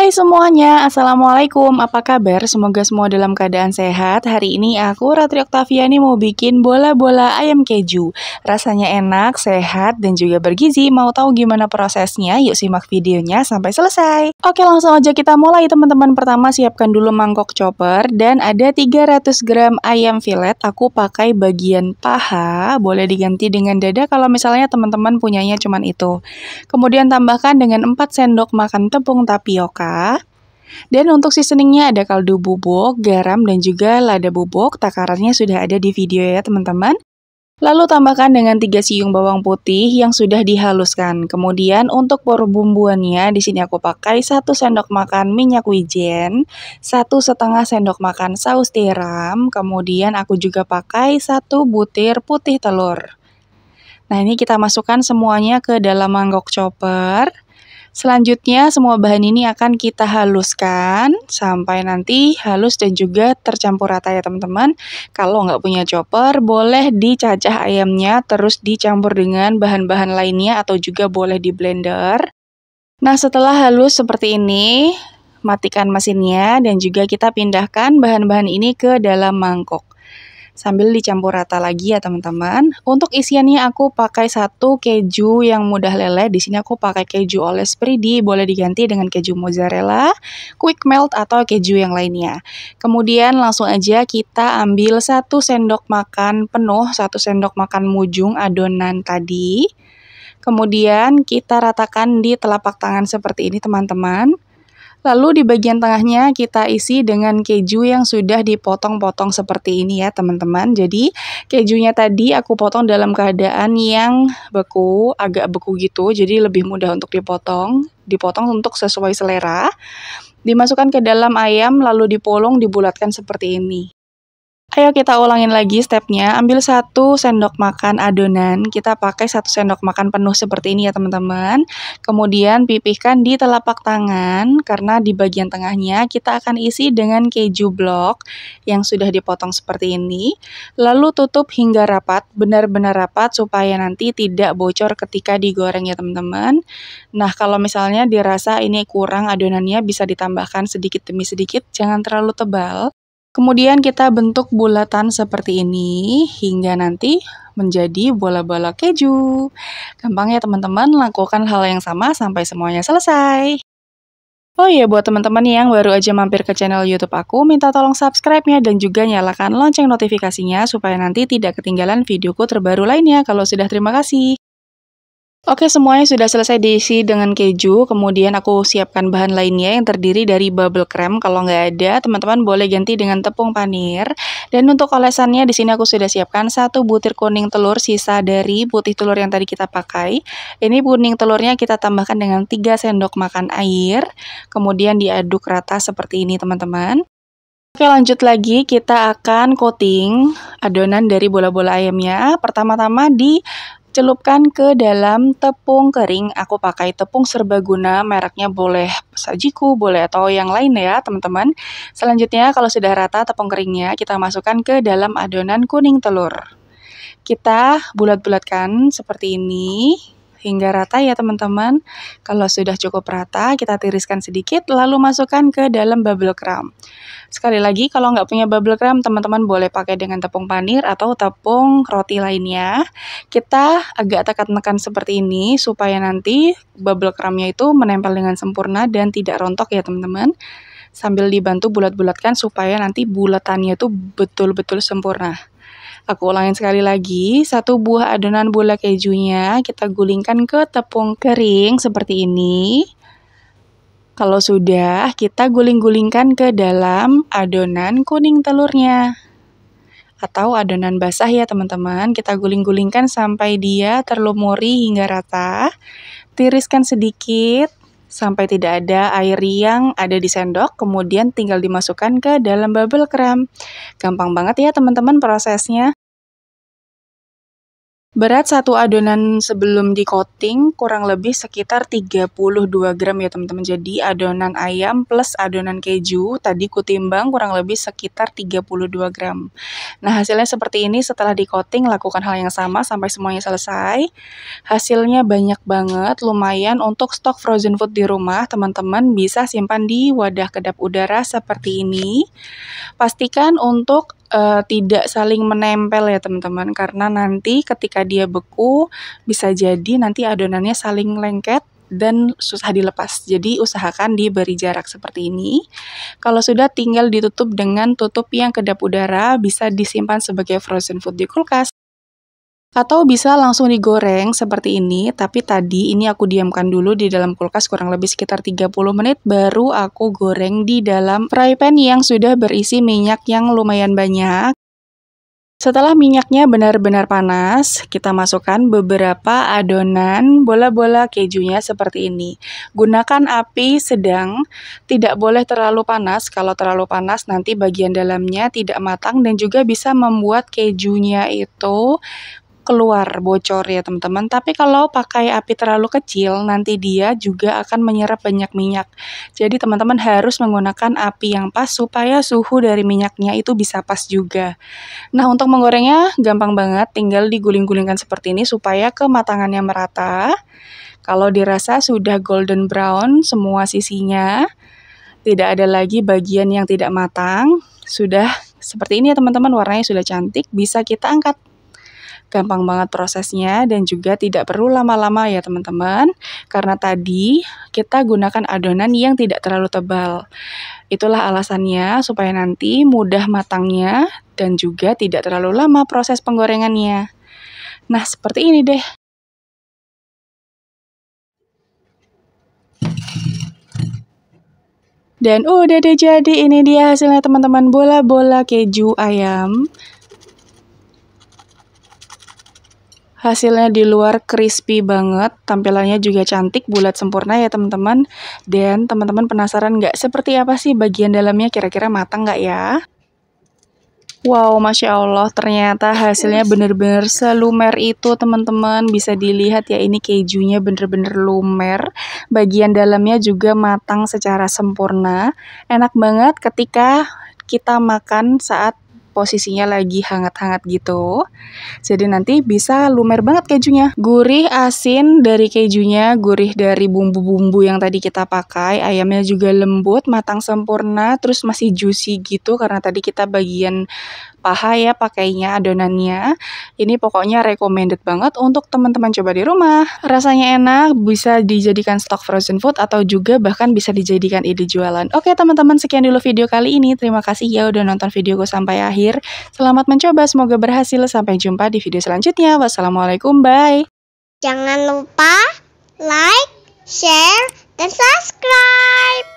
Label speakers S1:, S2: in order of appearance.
S1: Hai semuanya, Assalamualaikum, apa kabar? Semoga semua dalam keadaan sehat. Hari ini aku, Ratri Oktaviani, mau bikin bola-bola ayam keju. Rasanya enak, sehat, dan juga bergizi. Mau tahu gimana prosesnya? Yuk simak videonya sampai selesai. Oke, langsung aja kita mulai teman-teman. Pertama siapkan dulu mangkok chopper, dan ada 300 gram ayam filet. Aku pakai bagian paha, boleh diganti dengan dada kalau misalnya teman-teman punyanya cuman itu. Kemudian tambahkan dengan 4 sendok makan tepung tapioka. Dan untuk seasoningnya ada kaldu bubuk, garam, dan juga lada bubuk. Takarannya sudah ada di video ya teman-teman. Lalu tambahkan dengan 3 siung bawang putih yang sudah dihaluskan. Kemudian untuk perbumbuannya di sini aku pakai 1 sendok makan minyak wijen, 1,5 sendok makan saus tiram, kemudian aku juga pakai 1 butir putih telur. Nah, ini kita masukkan semuanya ke dalam mangkok chopper. Selanjutnya semua bahan ini akan kita haluskan sampai nanti halus dan juga tercampur rata ya teman-teman. Kalau nggak punya chopper, boleh dicacah ayamnya terus dicampur dengan bahan-bahan lainnya atau juga boleh di blender. Nah, setelah halus seperti ini, matikan mesinnya dan juga kita pindahkan bahan-bahan ini ke dalam mangkok. Sambil dicampur rata lagi ya teman-teman. Untuk isiannya aku pakai 1 keju yang mudah leleh. Di sini aku pakai keju Oles Pridi, boleh diganti dengan keju mozzarella, quick melt atau keju yang lainnya. Kemudian langsung aja kita ambil 1 sendok makan penuh, 1 sendok makan mujung adonan tadi. Kemudian kita ratakan di telapak tangan seperti ini teman-teman. Lalu di bagian tengahnya kita isi dengan keju yang sudah dipotong-potong seperti ini ya teman-teman. Jadi kejunya tadi aku potong dalam keadaan yang beku, agak beku gitu. Jadi lebih mudah untuk dipotong. Dipotong untuk sesuai selera. Dimasukkan ke dalam ayam lalu dipolong, dibulatkan seperti ini. Ayo kita ulangin lagi stepnya, ambil 1 sendok makan adonan, kita pakai 1 sendok makan penuh seperti ini ya teman-teman. Kemudian pipihkan di telapak tangan, karena di bagian tengahnya kita akan isi dengan keju blok yang sudah dipotong seperti ini. Lalu tutup hingga rapat, benar-benar rapat supaya nanti tidak bocor ketika digoreng ya teman-teman. Nah kalau misalnya dirasa ini kurang adonannya bisa ditambahkan sedikit demi sedikit, jangan terlalu tebal. Kemudian kita bentuk bulatan seperti ini hingga nanti menjadi bola-bola keju. Gampang ya teman-teman, lakukan hal yang sama sampai semuanya selesai. Oh iya, buat teman-teman yang baru aja mampir ke channel YouTube aku, minta tolong subscribe-nya dan juga nyalakan lonceng notifikasinya supaya nanti tidak ketinggalan videoku terbaru lainnya. Kalau sudah, terima kasih. Oke, semuanya sudah selesai diisi dengan keju, kemudian aku siapkan bahan lainnya yang terdiri dari bubble cream. Kalau nggak ada, teman-teman boleh ganti dengan tepung panir. Dan untuk olesannya di sini aku sudah siapkan 1 butir kuning telur sisa dari putih telur yang tadi kita pakai. Ini kuning telurnya kita tambahkan dengan 3 sendok makan air, kemudian diaduk rata seperti ini teman-teman. Oke, lanjut lagi, kita akan coating adonan dari bola-bola ayamnya. Pertama-tama celupkan ke dalam tepung kering. Aku pakai tepung serbaguna, mereknya boleh Sajiku, boleh atau yang lain ya teman-teman. Selanjutnya kalau sudah rata tepung keringnya, kita masukkan ke dalam adonan kuning telur. Kita bulat-bulatkan seperti ini hingga rata ya teman-teman. Kalau sudah cukup rata, kita tiriskan sedikit lalu masukkan ke dalam bubble cream. Sekali lagi, kalau nggak punya bubble cream, teman-teman boleh pakai dengan tepung panir atau tepung roti lainnya. Kita agak tekan-tekan seperti ini supaya nanti bubble creamnya itu menempel dengan sempurna dan tidak rontok ya teman-teman. Sambil dibantu bulat-bulatkan supaya nanti bulatannya itu betul-betul sempurna. Aku ulangin sekali lagi, 1 buah adonan bola kejunya kita gulingkan ke tepung kering seperti ini. Kalau sudah, kita guling-gulingkan ke dalam adonan kuning telurnya. Atau adonan basah ya teman-teman, kita guling-gulingkan sampai dia terlumuri hingga rata. Tiriskan sedikit sampai tidak ada air yang ada di sendok, kemudian tinggal dimasukkan ke dalam bubble cream. Gampang banget ya teman-teman prosesnya. Berat satu adonan sebelum di coating kurang lebih sekitar 32 gram ya teman-teman. Jadi adonan ayam plus adonan keju tadi kutimbang kurang lebih sekitar 32 gram. Nah hasilnya seperti ini. Setelah di coating lakukan hal yang sama sampai semuanya selesai. Hasilnya banyak banget, lumayan untuk stok frozen food di rumah. Teman-teman bisa simpan di wadah kedap udara seperti ini. Pastikan untuk tidak saling menempel ya teman-teman, karena nanti ketika dia beku bisa jadi nanti adonannya saling lengket dan susah dilepas. Jadi usahakan diberi jarak seperti ini. Kalau sudah tinggal ditutup dengan tutup yang kedap udara, bisa disimpan sebagai frozen food di kulkas. Atau bisa langsung digoreng seperti ini, tapi tadi ini aku diamkan dulu di dalam kulkas kurang lebih sekitar 30 menit, baru aku goreng di dalam fry pan yang sudah berisi minyak yang lumayan banyak. Setelah minyaknya benar-benar panas, kita masukkan beberapa adonan bola-bola kejunya seperti ini. Gunakan api sedang, tidak boleh terlalu panas. Kalau terlalu panas nanti bagian dalamnya tidak matang dan juga bisa membuat kejunya itu keluar bocor ya teman-teman. Tapi kalau pakai api terlalu kecil nanti dia juga akan menyerap banyak minyak. Jadi teman-teman harus menggunakan api yang pas supaya suhu dari minyaknya itu bisa pas juga. Nah untuk menggorengnya gampang banget, tinggal diguling-gulingkan seperti ini supaya kematangannya merata. Kalau dirasa sudah golden brown semua sisinya, tidak ada lagi bagian yang tidak matang, sudah seperti ini ya teman-teman, warnanya sudah cantik, bisa kita angkat. Gampang banget prosesnya dan juga tidak perlu lama-lama ya teman-teman, karena tadi kita gunakan adonan yang tidak terlalu tebal. Itulah alasannya supaya nanti mudah matangnya dan juga tidak terlalu lama proses penggorengannya. Nah seperti ini deh. Dan udah deh, jadi ini dia hasilnya teman-teman, bola-bola keju ayam. Hasilnya di luar crispy banget, tampilannya juga cantik, bulat sempurna ya teman-teman. Dan teman-teman penasaran nggak seperti apa sih bagian dalamnya, kira-kira matang nggak ya? Wow, Masya Allah, ternyata hasilnya bener-bener selumer itu teman-teman. Bisa dilihat ya, ini kejunya bener-bener lumer. Bagian dalamnya juga matang secara sempurna. Enak banget ketika kita makan saat posisinya lagi hangat-hangat gitu. Jadi nanti bisa lumer banget kejunya. Gurih asin dari kejunya, gurih dari bumbu-bumbu yang tadi kita pakai. Ayamnya juga lembut, matang sempurna, terus masih juicy gitu karena tadi kita bagian paha ya pakainya adonannya. Ini pokoknya recommended banget untuk teman-teman coba di rumah. Rasanya enak, bisa dijadikan stok frozen food atau juga bahkan bisa dijadikan ide jualan. Oke teman-teman, sekian dulu video kali ini. Terima kasih ya udah nonton videoku sampai akhir. Selamat mencoba, semoga berhasil. Sampai jumpa di video selanjutnya. Wassalamualaikum, bye.
S2: Jangan lupa like, share, dan subscribe.